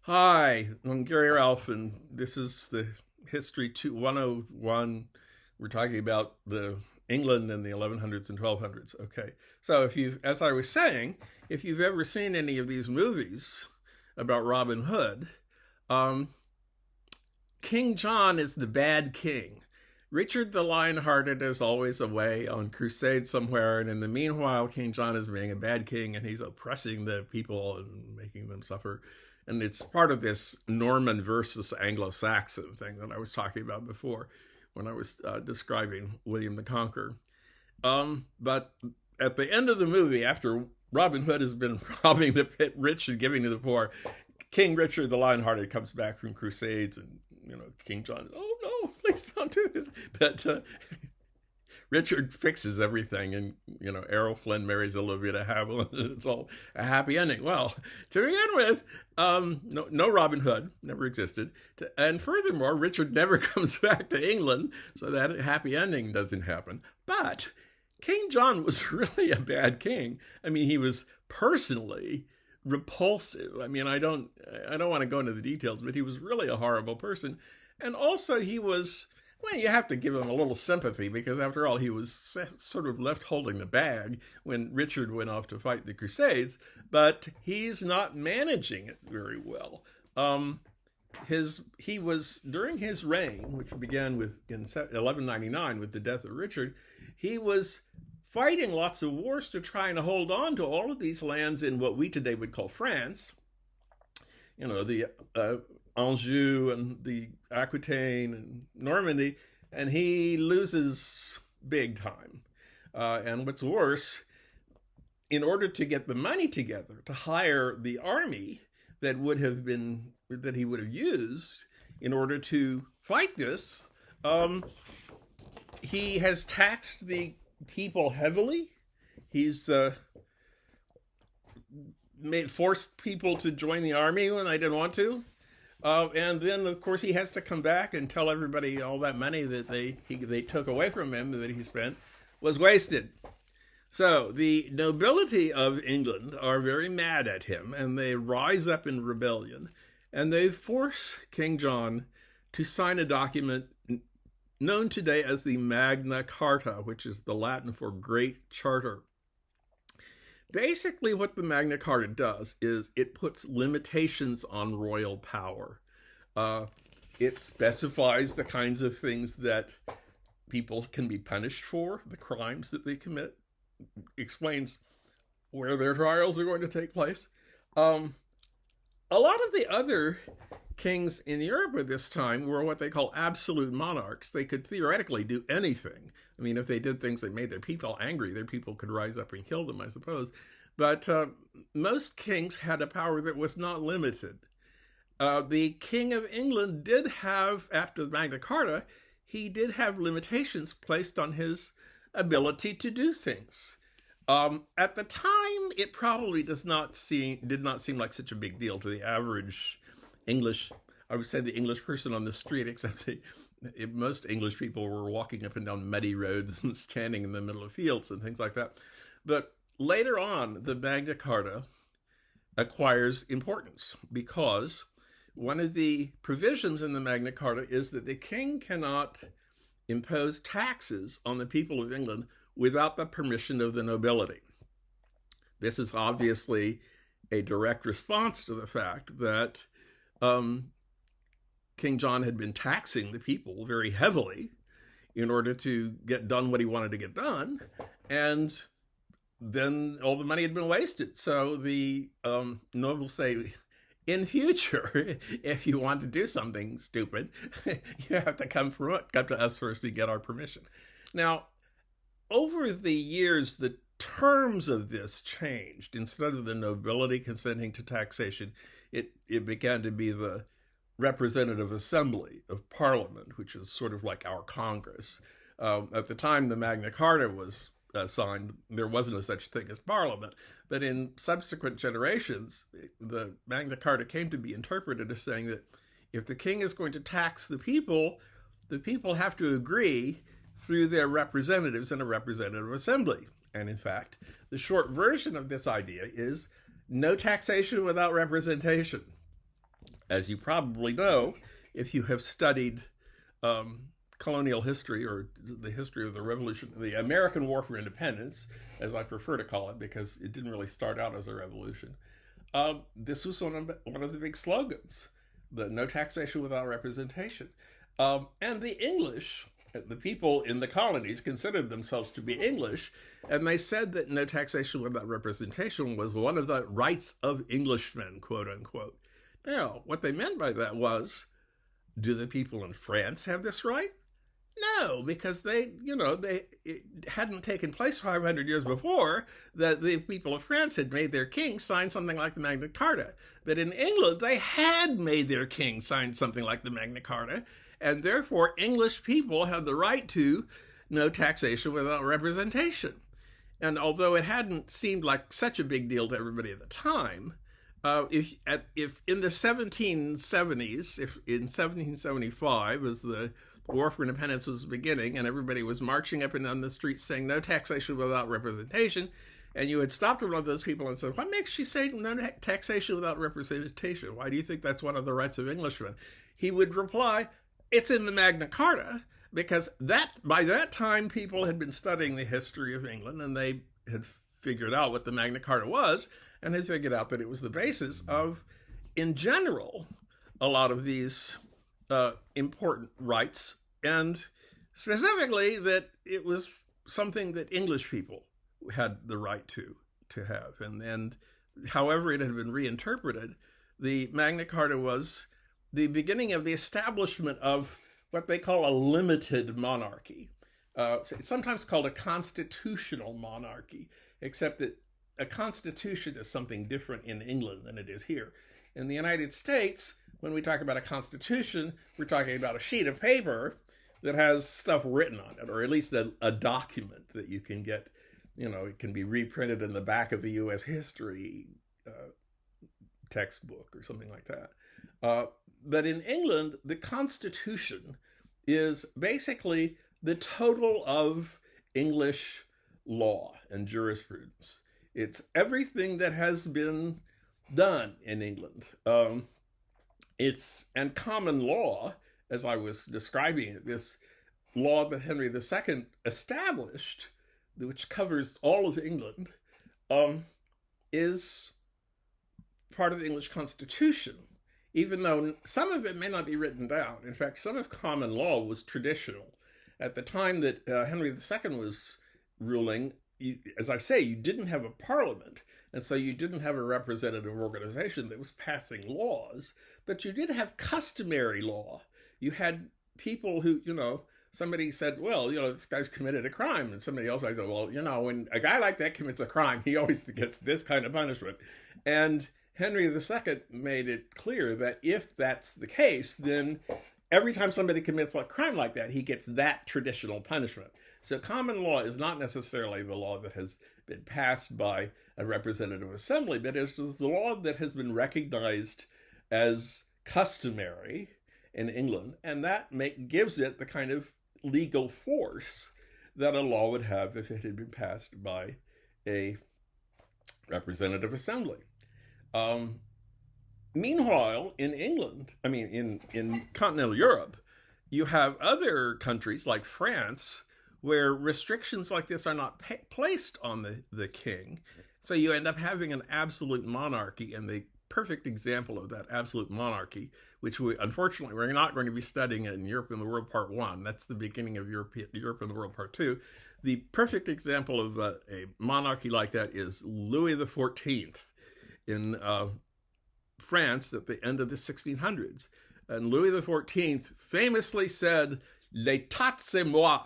Hi, I'm Gary Ralph, and this is the History 101. We're talking about the England in the 1100s and 1200s. Okay, so as I was saying, if you've ever seen any of these movies about Robin Hood, um, King John is the bad king. Richard the Lionhearted is always away on crusade somewhere, and in the meanwhile, King John is being a bad king and he's oppressing the people and making them suffer. And it's part of this Norman versus Anglo-Saxon thing that I was talking about before when I was describing William the Conqueror. But at the end of the movie, after Robin Hood has been robbing the rich and giving to the poor, King Richard the Lionhearted comes back from crusades, and King John, oh no, please don't do this. But Richard fixes everything, and Errol Flynn marries Olivia de Havilland, and it's all a happy ending. Well, to begin with, no Robin Hood never existed, and furthermore, Richard never comes back to England, so that happy ending doesn't happen. But King John was really a bad king. I mean, he was personally repulsive. I mean, I don't want to go into the details, but he was really a horrible person, and also he was. Well, you have to give him a little sympathy because, after all, he was sort of left holding the bag when Richard went off to fight the Crusades, but he's not managing it very well. He was, during his reign, which began in 1199 with the death of Richard, he was fighting lots of wars to try and hold on to all of these lands in what we today would call France. The Anjou and the Aquitaine and Normandy, and he loses big time. And what's worse, in order to get the money together to hire the army that he would have used in order to fight this, he has taxed the people heavily. He's forced people to join the army when they didn't want to. And then, of course, he has to come back and tell everybody all that money that they took away from him that he spent was wasted. So the nobility of England are very mad at him, and they rise up in rebellion, and they force King John to sign a document known today as the Magna Carta, which is the Latin for Great Charter. Basically, what the Magna Carta does is it puts limitations on royal power. It specifies the kinds of things that people can be punished for, the crimes that they commit, explains where their trials are going to take place. A lot of the other kings in Europe at this time were what they call absolute monarchs. They could theoretically do anything. I mean, if they did things that made their people angry, their people could rise up and kill them, I suppose. But most kings had a power that was not limited. The King of England did have, after the Magna Carta, he did have limitations placed on his ability to do things. At the time, it probably did not seem like such a big deal to the average English, I would say the English person on the street, except most English people were walking up and down muddy roads and standing in the middle of fields and things like that. But later on, the Magna Carta acquires importance because one of the provisions in the Magna Carta is that the king cannot impose taxes on the people of England without the permission of the nobility. This is obviously a direct response to the fact that King John had been taxing the people very heavily in order to get done what he wanted to get done, and then all the money had been wasted. So the nobles say, in future, if you want to do something stupid, you have to come to us first to get our permission. Now, over the years, the terms of this changed. Instead of the nobility consenting to taxation, it began to be the representative assembly of Parliament, which is sort of like our Congress. At the time the Magna Carta was signed, there wasn't a such thing as Parliament. But in subsequent generations, the Magna Carta came to be interpreted as saying that if the king is going to tax the people have to agree through their representatives in a representative assembly. And in fact, the short version of this idea is no taxation without representation. As you probably know, if you have studied colonial history, or the history of the revolution, the American War for Independence, as I prefer to call it, because it didn't really start out as a revolution. This was one of the big slogans, the no taxation without representation. And the English, the people in the colonies, considered themselves to be English, and they said that no taxation without representation was one of the rights of Englishmen, quote unquote. Now, what they meant by that was, do the people in France have this right? No, because it hadn't taken place 500 years before that the people of France had made their king sign something like the Magna Carta. But in England, they had made their king sign something like the Magna Carta, and therefore English people had the right to no taxation without representation. And although it hadn't seemed like such a big deal to everybody at the time, if in the 1770s, if in 1775, as the War for Independence was beginning and everybody was marching up and down the streets saying no taxation without representation, and you had stopped one of those people and said, what makes you say no taxation without representation? Why do you think that's one of the rights of Englishmen? He would reply, it's in the Magna Carta, because by that time people had been studying the history of England, and they had figured out what the Magna Carta was, and had figured out that it was the basis of, in general, a lot of these important rights, and specifically that it was something that English people had the right to have. And however it had been reinterpreted, the Magna Carta was the beginning of the establishment of what they call a limited monarchy. It's sometimes called a constitutional monarchy, except that a constitution is something different in England than it is here. In the United States, when we talk about a constitution, we're talking about a sheet of paper that has stuff written on it, or at least a document that you can get. It can be reprinted in the back of a U.S. history textbook or something like that. But in England, the Constitution is basically the total of English law and jurisprudence. It's everything that has been done in England. And common law, as I was describing it, this law that Henry II established, which covers all of England, is part of the English Constitution, even though some of it may not be written down. In fact, some of common law was traditional. At the time that Henry II was ruling, as I say, you didn't have a parliament, and so you didn't have a representative organization that was passing laws, but you did have customary law. You had people who, somebody said, well, this guy's committed a crime, and somebody else might say, well, when a guy like that commits a crime, he always gets this kind of punishment. And Henry II made it clear that if that's the case, then every time somebody commits a crime like that, he gets that traditional punishment. So common law is not necessarily the law that has been passed by a representative assembly, but it's the law that has been recognized as customary in England, and that gives it the kind of legal force that a law would have if it had been passed by a representative assembly. Meanwhile, in England, in continental Europe, you have other countries like France where restrictions like this are not placed on the king. So you end up having an absolute monarchy, and the perfect example of that absolute monarchy, which unfortunately we're not going to be studying in Europe and the World Part 1. That's the beginning of Europe and the World Part 2. The perfect example of a monarchy like that is Louis XIV in France at the end of the 1600s. And Louis XIV famously said, "L'État c'est moi,"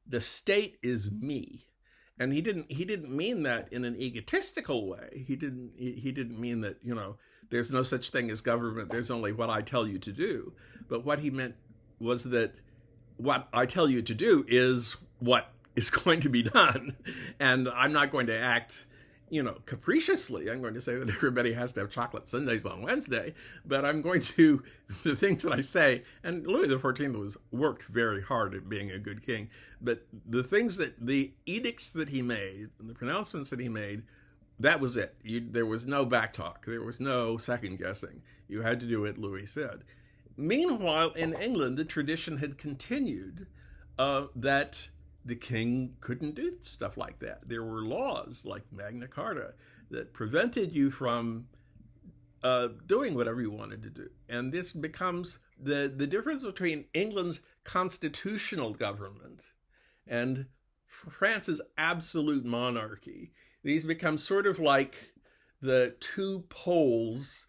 the state is me. And he didn't mean that in an egotistical way. He didn't mean that, there's no such thing as government, there's only what I tell you to do. But what he meant was that what I tell you to do is what is going to be done. And I'm not going to act, capriciously. I'm going to say that everybody has to have chocolate sundaes on Wednesday, but I'm going to, the things that I say, and Louis XIV worked very hard at being a good king, but the edicts that he made, and the pronouncements that he made, that was it. There was no backtalk. There was no second guessing. You had to do what Louis said. Meanwhile, in England, the tradition had continued that the king couldn't do stuff like that. There were laws like Magna Carta that prevented you from doing whatever you wanted to do. And this becomes the difference between England's constitutional government and France's absolute monarchy. These become sort of like the two poles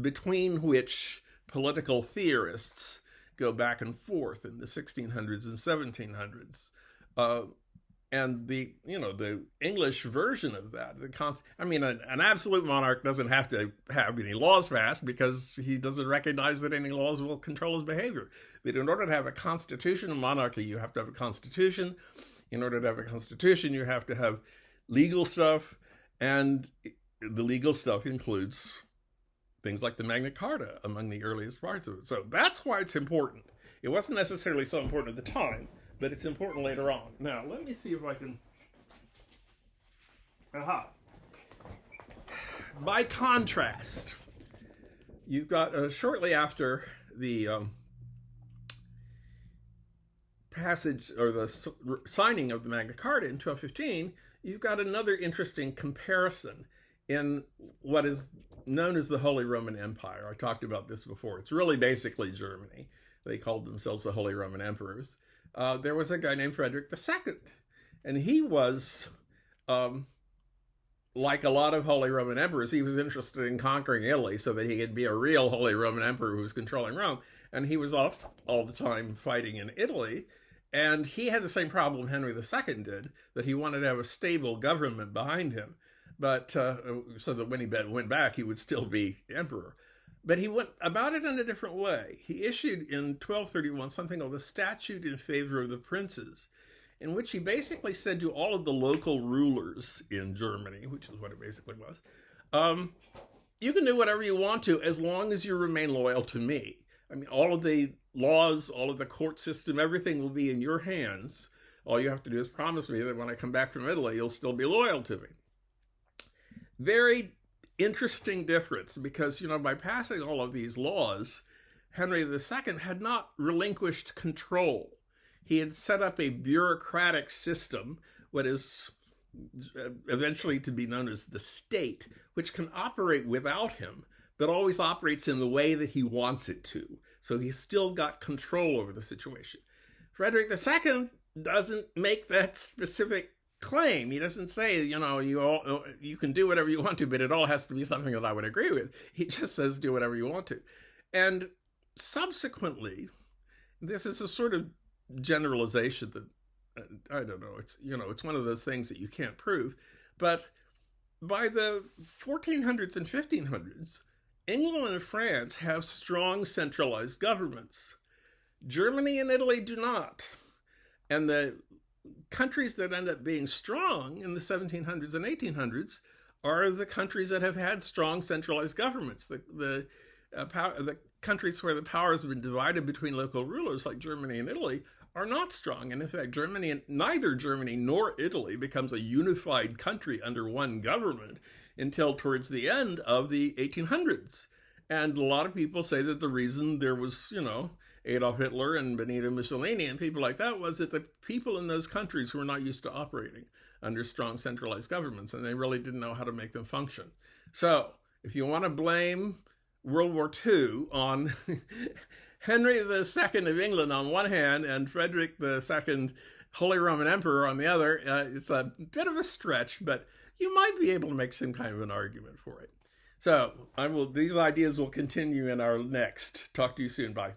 between which political theorists go back and forth in the 1600s and 1700s. And the English version of that, an absolute monarch doesn't have to have any laws passed because he doesn't recognize that any laws will control his behavior. But in order to have a constitutional monarchy, you have to have a constitution. In order to have a constitution, you have to have legal stuff, and the legal stuff includes things like the Magna Carta among the earliest parts of it. So that's why it's important. It wasn't necessarily so important at the time, but it's important later on. Now, let me see if I can... Aha. By contrast, you've got shortly after the passage or the signing of the Magna Carta in 1215, you've got another interesting comparison in what is known as the Holy Roman Empire. I talked about this before. It's really basically Germany. They called themselves the Holy Roman Emperors. There was a guy named Frederick II, and he was, like a lot of Holy Roman Emperors, he was interested in conquering Italy so that he could be a real Holy Roman Emperor who was controlling Rome, and he was off all the time fighting in Italy, and he had the same problem Henry II did, that he wanted to have a stable government behind him, but so that when he went back, he would still be emperor. But he went about it in a different way. He issued in 1231 something called the Statute in Favor of the Princes, in which he basically said to all of the local rulers in Germany, which is what it basically was, you can do whatever you want to as long as you remain loyal to me. I mean, all of the laws, all of the court system, everything will be in your hands. All you have to do is promise me that when I come back from Italy, you'll still be loyal to me. Very interesting difference, because, by passing all of these laws, Henry II had not relinquished control. He had set up a bureaucratic system, what is eventually to be known as the state, which can operate without him, but always operates in the way that he wants it to. So he's still got control over the situation. Frederick II doesn't make that specific claim. He doesn't say, you can do whatever you want to, but it all has to be something that I would agree with. He just says, do whatever you want to. And subsequently, this is a sort of generalization that, I don't know, it's one of those things that you can't prove. But by the 1400s and 1500s, England and France have strong centralized governments. Germany and Italy do not. And the countries that end up being strong in the 1700s and 1800s are the countries that have had strong centralized governments. The countries where the power has been divided between local rulers, like Germany and Italy, are not strong. And in fact, neither Germany nor Italy becomes a unified country under one government until towards the end of the 1800s. And a lot of people say that the reason there was, Adolf Hitler and Benito Mussolini and people like that was that the people in those countries were not used to operating under strong centralized governments, and they really didn't know how to make them function. So if you want to blame World War II on Henry II of England on one hand and Frederick II, Holy Roman Emperor, on the other, it's a bit of a stretch, but you might be able to make some kind of an argument for it. So these ideas will continue in our next. Talk to you soon. Bye.